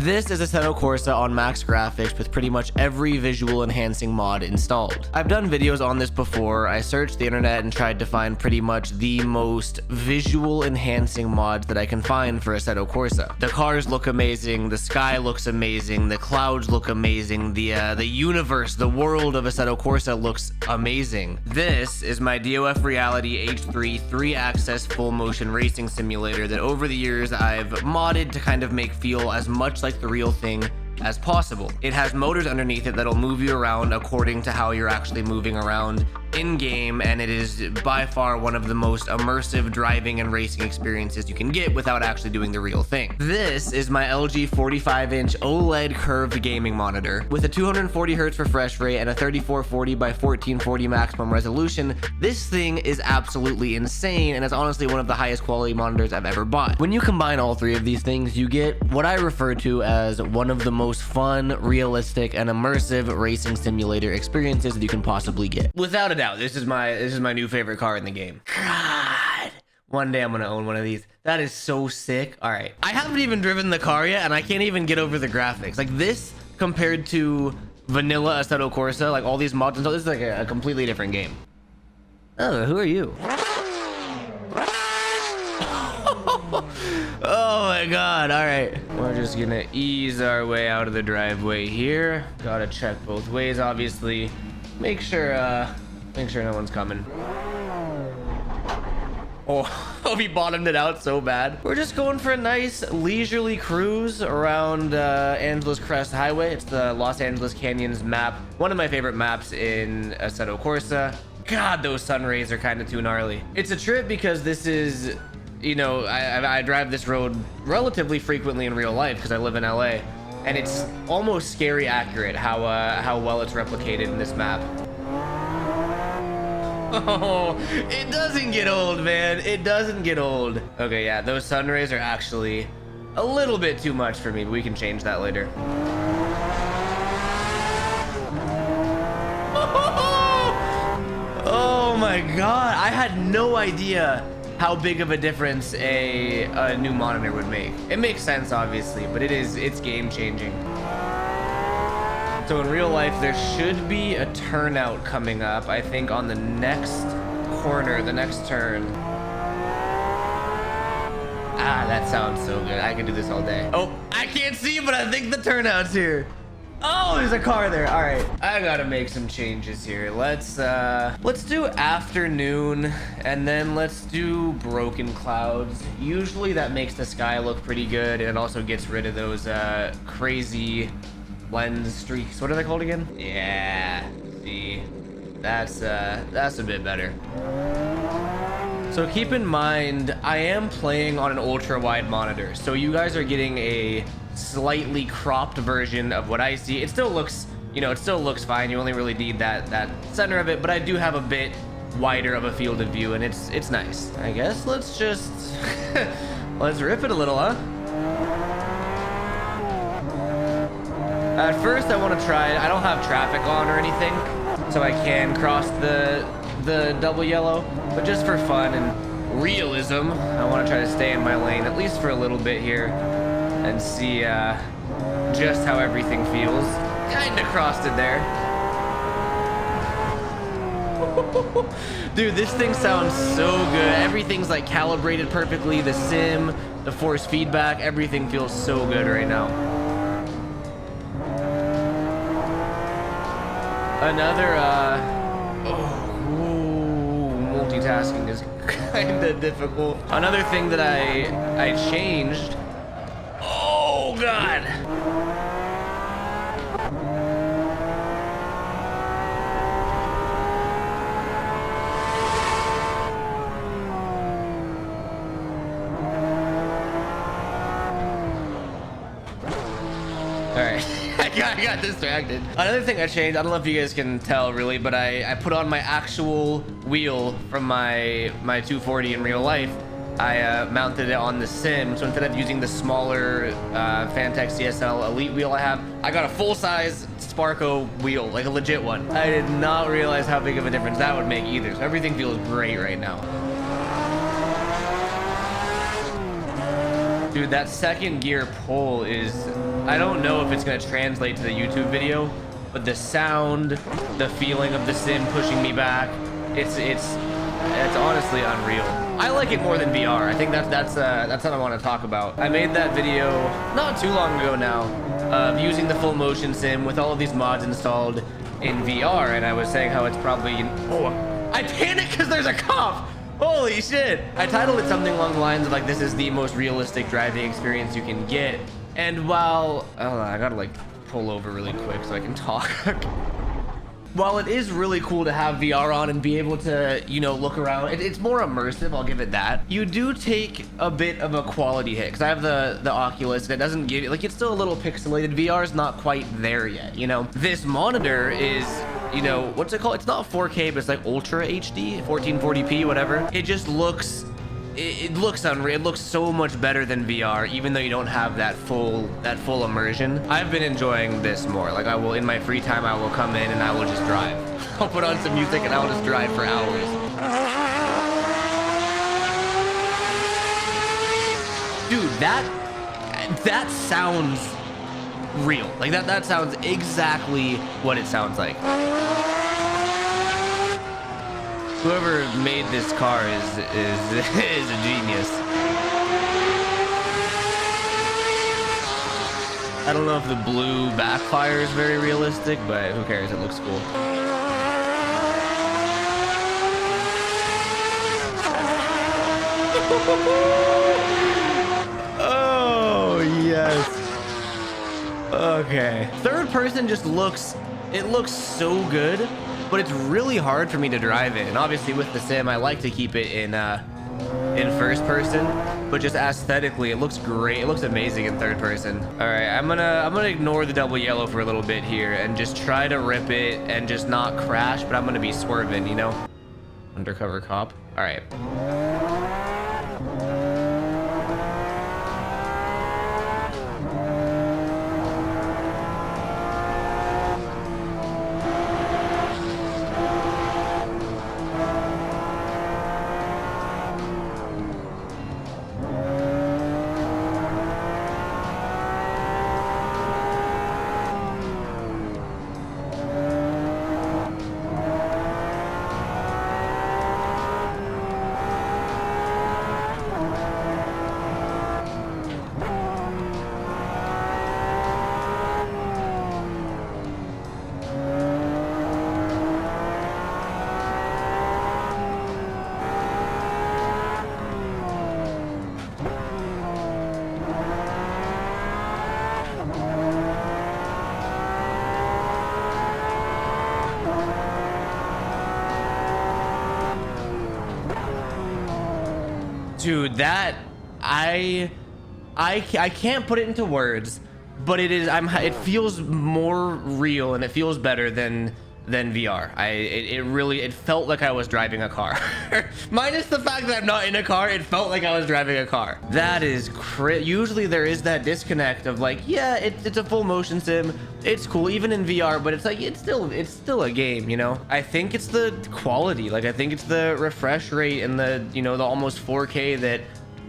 This is Assetto Corsa on max graphics with pretty much every visual enhancing mod installed. I've done videos on this before. I searched the internet and tried to find pretty much the most visual enhancing mods that I can find for Assetto Corsa. The cars look amazing, the sky looks amazing, the clouds look amazing, the universe, the world of Assetto Corsa looks amazing. This is my DOF Reality H3 3-axis full motion racing simulator that over the years I've modded to kind of make feel as much like the real thing as possible. It has motors underneath it that'll move you around according to how you're actually moving around in game, and it is by far one of the most immersive driving and racing experiences you can get without actually doing the real thing. This is my LG 45-inch OLED curved gaming monitor with a 240 Hz refresh rate and a 3440 by 1440 maximum resolution. This thing is absolutely insane and is honestly one of the highest quality monitors I've ever bought. When you combine all three of these things, you get what I refer to as one of the most fun, realistic, and immersive racing simulator experiences that you can possibly get. Without a doubt, this is my new favorite car in the game. God, one day I'm gonna own one of these. That is so sick. All right, I haven't even driven the car yet, and I can't even get over the graphics. Like this compared to vanilla Assetto Corsa, like all these mods and stuff, this is like a completely different game. Oh, who are you? Oh my god. All right, we're just gonna ease our way out of the driveway here. Gotta check both ways, obviously. Make sure no one's coming. Oh, he bottomed it out so bad. We're just going for a nice leisurely cruise around Angeles Crest Highway. It's the Los Angeles Canyons map, one of my favorite maps in Assetto Corsa. God, those sun rays are kind of too gnarly. It's a trip because this is, you know, I drive this road relatively frequently in real life because I live in LA, and it's almost scary accurate how well it's replicated in this map. Oh, it doesn't get old, man. It doesn't get old. Okay, yeah, those sun rays are actually a little bit too much for me, but we can change that later. Oh my god, I had no idea how big of a difference a new monitor would make. It makes sense, obviously, but it's game changing. So in real life, there should be a turnout coming up, I think, on the next corner, the next turn. Ah, that sounds so good. I can do this all day. Oh, I can't see, but I think the turnout's here. Oh, there's a car there. All right, I gotta make some changes here. Let's do afternoon, and then let's do broken clouds. Usually that makes the sky look pretty good, and it also gets rid of those crazy lens streaks. What are they called again? Yeah, see, that's a bit better. So keep in mind, I am playing on an ultra wide monitor, so you guys are getting a slightly cropped version of what I see. It still looks, you know, it still looks fine. You only really need that center of it, but I do have a bit wider of a field of view, and it's nice. I guess let's just let's rip it a little, huh? At first, I want to try it. I don't have traffic on or anything, so I can cross the double yellow, but just for fun and realism, I want to try to stay in my lane, at least for a little bit here, and see just how everything feels. Kinda crossed it there. Dude, this thing sounds so good. Everything's like calibrated perfectly. The sim, the force feedback, everything feels so good right now. Another, multitasking is kinda difficult. Another thing that I changed. Oh God. All right. I got distracted. Another thing I changed, I don't know if you guys can tell really, but I put on my actual wheel from my 240 in real life. I mounted it on the sim, so instead of using the smaller Fantech CSL Elite wheel I got a full-size Sparco wheel, like a legit one. I did not realize how big of a difference that would make either, so everything feels great right now. Dude, that second gear pull is I don't know if it's going to translate to the YouTube video, but the sound, the feeling of the sim pushing me back, it's honestly unreal. I like it more than VR. I think that's what I want to talk about. I made that video not too long ago now of using the full motion sim with all of these mods installed in VR, and I was saying how it's probably, oh, I panicked because there's a cop. Holy shit. I titled it something along the lines of like, this is the most realistic driving experience you can get. And while, oh, I gotta like pull over really quick so I can talk. While it is really cool to have VR on and be able to, you know, look around, it's more immersive, I'll give it that. You do take a bit of a quality hit, because I have the Oculus, that doesn't give it, like, it's still a little pixelated. VR is not quite there yet, you know? This monitor is, you know, what's it called? It's not 4K, but it's like Ultra HD, 1440p, whatever. It just looks, it looks unreal. It looks so much better than VR, even though you don't have that full immersion. I've been enjoying this more. Like, I will, in my free time, I will come in and I will just drive. I'll put on some music and I will just drive for hours. Dude, that sounds real. Like, that sounds exactly what it sounds like. Whoever made this car is a genius. I don't know if the blue backfire is very realistic, but who cares? It looks cool. Oh, yes. Okay. Third person just looks, it looks so good, but it's really hard for me to drive it. And obviously with the sim, I like to keep it in first person, but just aesthetically, it looks great. It looks amazing in third person. All right, I'm gonna ignore the double yellow for a little bit here and just try to rip it and just not crash, but I'm gonna be swerving, you know? Undercover cop. All right. Dude, that I can't put it into words, but it is, it feels more real and it feels better than VR. It felt like I was driving a car. Minus the fact that I'm not in a car, it felt like I was driving a car. That is usually there is that disconnect of like, yeah, it's a full motion sim, it's cool even in VR, but it's like it's still a game, you know? I think it's the quality, like I think it's the refresh rate and the, you know, the almost 4K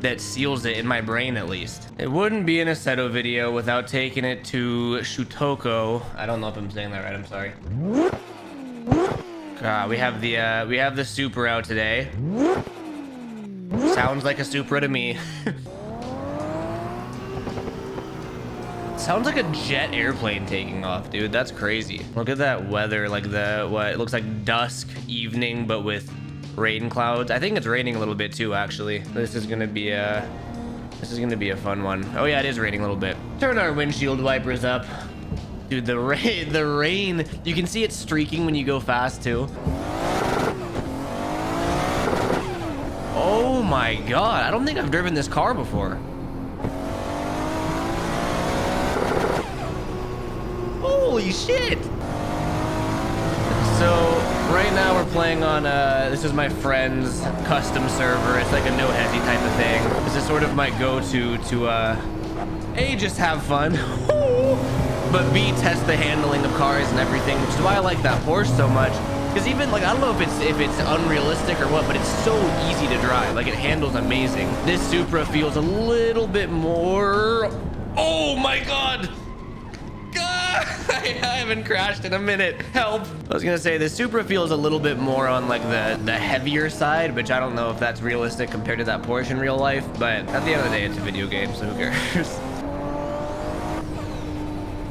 that seals it in my brain, at least. It wouldn't be an Assetto video without taking it to Shutoko. I don't know if I'm saying that right, I'm sorry. God, we have the Supra out today. Sounds like a Supra to me. Sounds like a jet airplane taking off, dude. That's crazy. Look at that weather, like it looks like dusk, evening, but with rain clouds. I think it's raining a little bit too, actually. This is gonna be a fun one. Oh yeah, it is raining a little bit. Turn our windshield wipers up. Dude, the rain, you can see it streaking when you go fast too. Oh my God, I don't think I've driven this car before. Holy shit. So right now we're playing on, this is my friend's custom server. It's like a no hezzy type of thing. This is sort of my go-to to, A, just have fun. But B, test the handling of cars and everything, which is why I like that Porsche so much. Because even like, I don't know if it's unrealistic or what, but it's so easy to drive. Like, it handles amazing. This Supra feels a little bit more. Oh my God. I haven't crashed in a minute. Help. I was gonna say the Supra feels a little bit more on like the heavier side, which I don't know if that's realistic compared to that Porsche in real life, but at the end of the day, it's a video game, so who cares?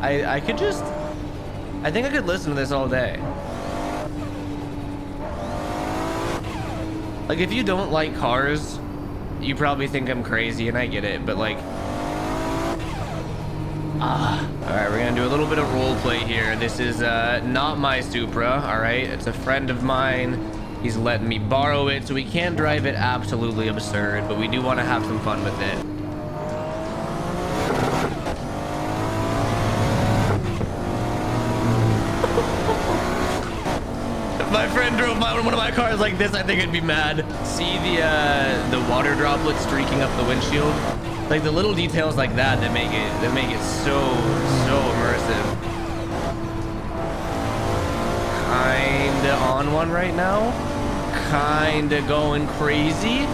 I could just, I think I could listen to this all day. Like, if you don't like cars, you probably think I'm crazy, and I get it, but like, all right, we're gonna do a little bit of role play here. This is not my Supra, all right? It's a friend of mine. He's letting me borrow it, so we can't drive it absolutely absurd, but we do want to have some fun with it. If my friend drove one of my cars like this, I think I'd be mad. See the water droplets streaking up the windshield? Like the little details like that make it so immersive. Kinda on one right now. Kinda going crazy.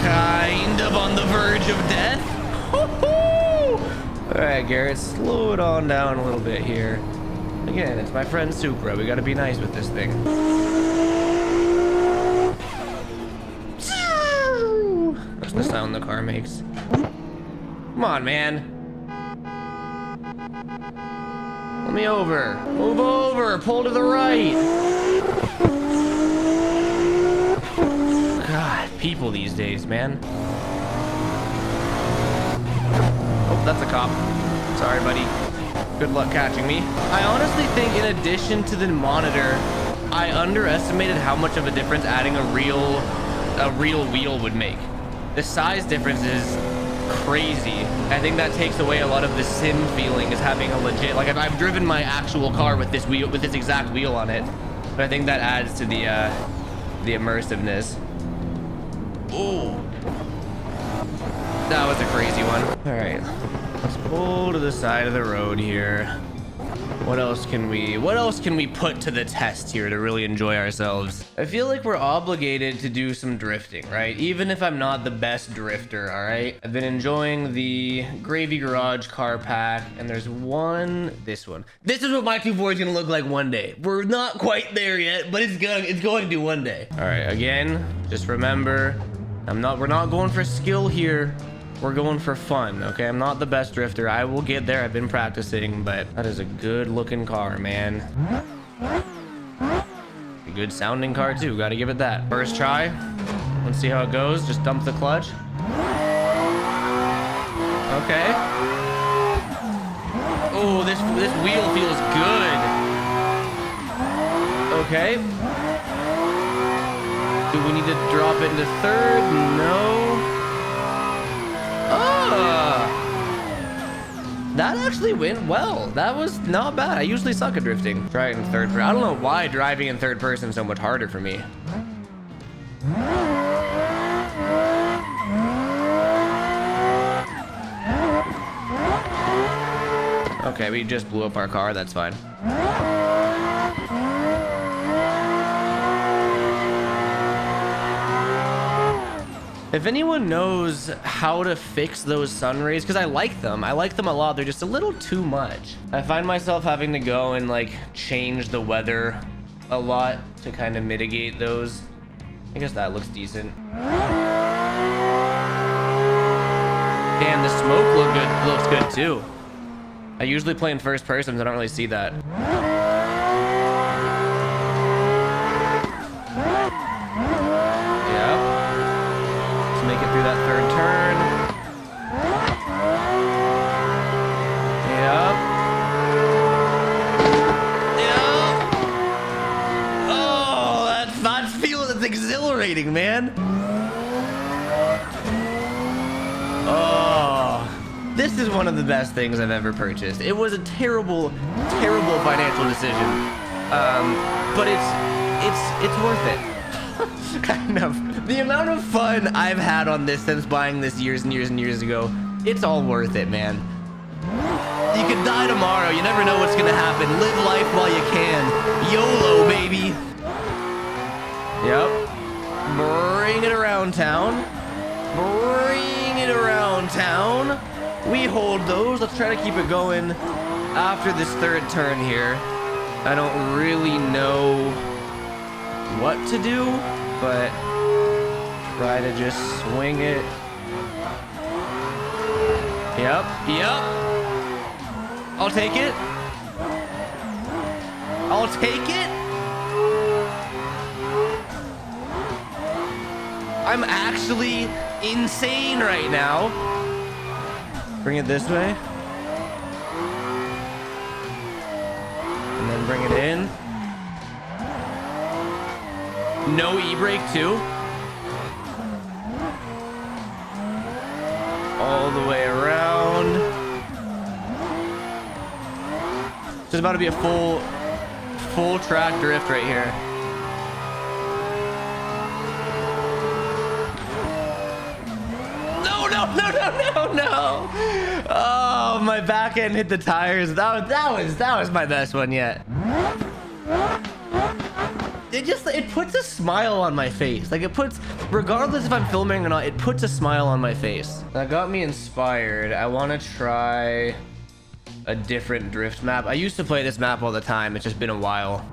Kind of on the verge of death. All right, Garrett, slow it on down a little bit here. Again, it's my friend Supra. We gotta be nice with this thing. That's the sound the car makes. Come on, man. Let me over. Move over. Pull to the right. God, people these days, man. Oh, that's a cop. Sorry, buddy. Good luck catching me. I honestly think in addition to the monitor, I underestimated how much of a difference adding a real wheel would make. The size difference is crazy. I think that takes away a lot of the sim feeling, is having a legit, like I've driven my actual car with this wheel, with this exact wheel on it, but I think that adds to the immersiveness. Oh, that was a crazy one. All right, let's pull to the side of the road here. What else can we put to the test here to really enjoy ourselves? I feel like we're obligated to do some drifting, right? Even if I'm not the best drifter, all right? I've been enjoying the Gravy Garage car pack, and there's this one. This is what my 2.4 is gonna look like one day. We're not quite there yet, but it's going to one day. All right, again, just remember, we're not going for skill here. We're going for fun, okay? I'm not the best drifter. I will get there. I've been practicing, but that is a good looking car, man. A good sounding car too, gotta give it that. First try, let's see how it goes. Just dump the clutch. Okay. Oh, this wheel feels good. Okay. Do we need to drop it into third? No. That actually went well. That was not bad. I usually suck at drifting. Try it in third person. I don't know why driving in third person is so much harder for me. Okay, we just blew up our car. That's fine. If anyone knows how to fix those sun rays, because I like them a lot, they're just a little too much. I find myself having to go and like change the weather a lot to kind of mitigate those. I guess that looks decent. Damn, the smoke looks good too. I usually play in first person, so I don't really see that. Make it through that third turn. Yep. Oh, that feels, it's exhilarating, man. Oh, this is one of the best things I've ever purchased. It was a terrible financial decision, but it's worth it. Kind of. The amount of fun I've had on this since buying this years and years and years ago, it's all worth it, man. You could die tomorrow. You never know what's gonna happen. Live life while you can. YOLO, baby. Yep. Bring it around town. Bring it around town. We hold those. Let's try to keep it going. after this third turn here, I don't really know what to do, but try to just swing it. Yep. I'll take it. I'm actually insane right now. Bring it this way. And then bring it in. No e-brake too. All the way around. Just about to be a full track drift right here. No. Oh, my back end hit the tires. That was my best one yet. It puts a smile on my face. Like, it puts, regardless if I'm filming or not, it puts a smile on my face. That got me inspired. I want to try a different drift map. I used to play this map all the time. It's just been a while.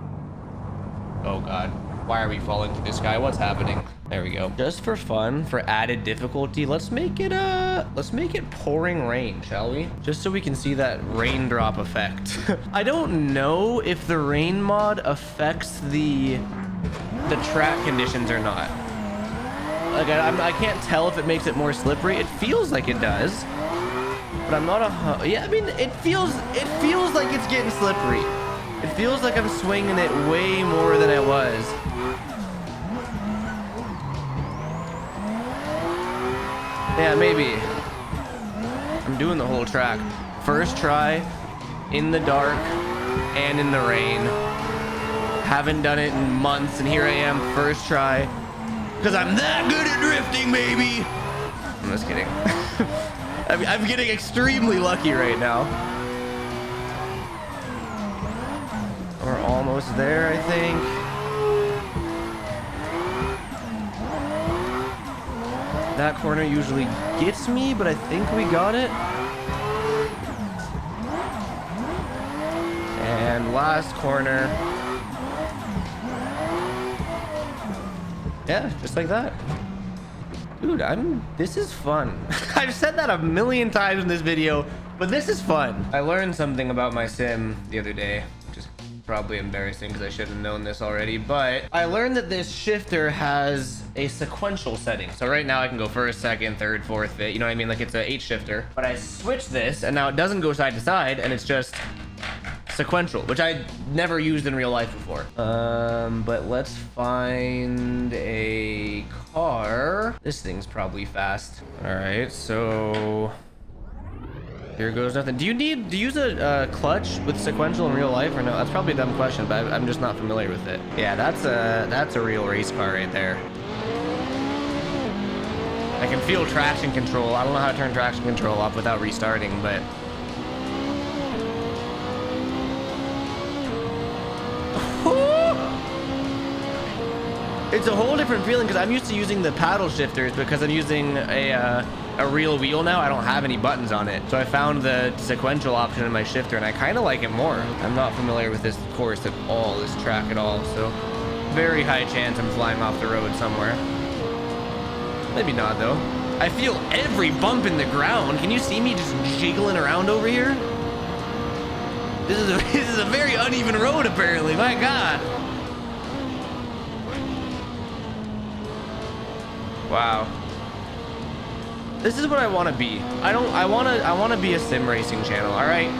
Oh god, why are we falling through the sky? What's happening? There we go. Just for fun, for added difficulty, let's make it pouring rain, shall we? Just so we can see that raindrop effect. I don't know if the rain mod affects the track conditions or not. Like, I can't tell if it makes it more slippery. It feels like it does, but I'm not yeah, I mean, it feels like it's getting slippery. It feels like I'm swinging it way more than I was. Yeah, maybe. I'm doing the whole track. First try, in the dark and in the rain. Haven't done it in months, and here I am, first try. Because I'm that good at drifting, baby. I'm just kidding. I'm getting extremely lucky right now. We're almost there, I think. That corner usually gets me, but I think we got it. And last corner. Yeah, just like that. Dude, this is fun. I've said that a million times in this video, but this is fun. I learned something about my sim the other day, which is probably embarrassing because I should have known this already, but I learned that this shifter has a sequential setting. So right now I can go first, second, third, fourth, fifth, you know what I mean? Like, it's a H shifter, but I switch this and now it doesn't go side to side and it's just sequential, which I never used in real life before. But let's find a car. This thing's probably fast. All right, so here goes nothing. Do you need to use a clutch with sequential in real life or no? That's probably a dumb question, but I'm just not familiar with it. Yeah, that's a real race car right there. I can feel traction control. I don't know how to turn traction control off without restarting, but it's a whole different feeling because I'm used to using the paddle shifters because I'm using a real wheel now. I don't have any buttons on it. So I found the sequential option in my shifter and I kind of like it more. I'm not familiar with this course at all, this track at all. So very high chance I'm flying off the road somewhere. Maybe not though. I feel every bump in the ground. Can you see me just jiggling around over here? This is a very uneven road apparently, my God. Wow. This is what I want to be. I want to be a sim racing channel, all right?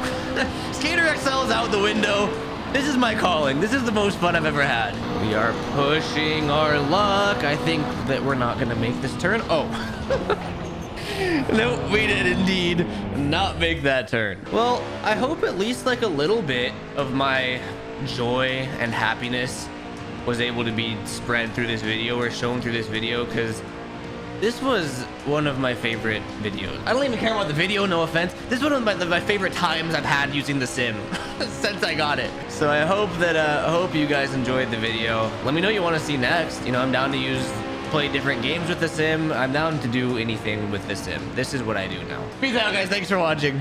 Skater XL is out the window. This is my calling. This is the most fun I've ever had. We are pushing our luck. I think that we're not going to make this turn. Oh. Nope, we did indeed not make that turn. Well, I hope at least like a little bit of my joy and happiness was able to be spread through this video or shown through this video, because this was one of my favorite videos. I don't even care about the video, no offense. This is one of my favorite times I've had using the sim since I got it. So I hope that I hope you guys enjoyed the video. Let me know what you want to see next. You know, I'm down to play different games with the sim. I'm down to do anything with the sim. This is what I do now. Peace out, guys. Thanks for watching.